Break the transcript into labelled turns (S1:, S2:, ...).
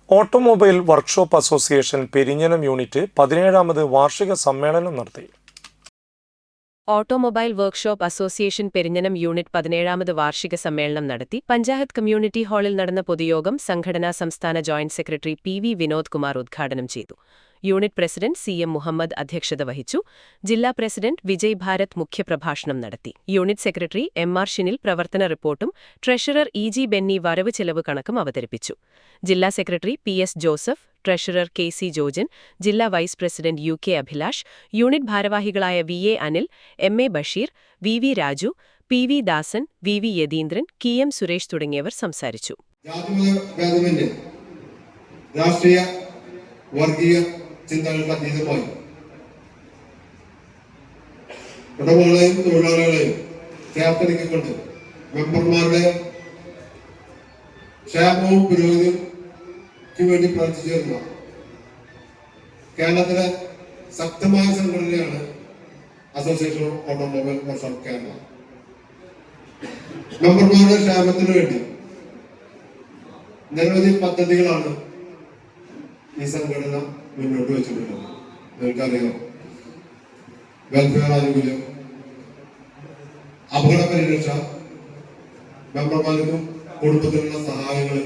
S1: Automobile workshop association Perinjanam unit 17ാമത് വാർഷിക സമ്മേളനം നടത്തി.
S2: Automobile workshop association Perinjanam unit 17ാമത് വാർഷിക സമ്മേളനം നടത്തി. പഞ്ചായത്ത് കമ്മ്യൂണിറ്റി ഹാളിൽ നടന്ന പൊതുയോഗം സംഘടനാ സംസ്ഥാന joint secretary PV. Vinod Kumar ഉദ്ഘാടനം ചെയ്തു. Unit president സി.എം. മുഹമ്മദ് അധ്യക്ഷത വഹിച്ചു. ജില്ലാ പ്രസിഡന്റ് വിജയ് ഭാരത് മുഖ്യപ്രഭാഷണം നടത്തി. Unit secretary എം.ആർ. ഷിനിൽ പ്രവർത്തന റിപ്പോർട്ടും ട്രഷറർ ഇ.ജി. ബെന്നി വരവ് ചെലവ് കണക്കും അവതരിപ്പിച്ചു. ജില്ലാ secretary P S. Joseph, treasurer K C. Jojan, ജില്ലാ vice president U K. Abhilash, unit ഭാരവാഹികളായ V A. Anil, M A. Basheer, V V. Raju, P V. Dasan, V V. Yatheendran, K M. Suresh തുടങ്ങിയവർ സംസാരിച്ചു.
S3: രാഷ്ട്രീയ വർഗീയ ചിന്തകൾക്ക് അതീതമായി ഉടമകളെയും തൊഴിലാളികളെയും ചേർത്തെടുക്കൊണ്ട് മെമ്പർമാരുടെ ക്ഷേമവും പുരോഗതിക്ക് വേണ്ടി പ്രവർത്തിച്ചു വരുന്ന കേരളത്തിലെ ശക്തമായ സംഘടനയാണ് association of automobile workshop Kerala. മെമ്പർമാരുടെ ക്ഷേമത്തിന് വേണ്ടി നിരവധി പദ്ധതികളാണ് ഈ സംഘടന മുന്നോട്ട് വെച്ചിട്ടുള്ളത്. നിങ്ങൾക്കറിയാം, വെൽഫെയർ ആനുകൂല്യം, അപകട പരിരക്ഷ, മെമ്പർമാർക്കും കുടുംബത്തിനുള്ള സഹായങ്ങൾ,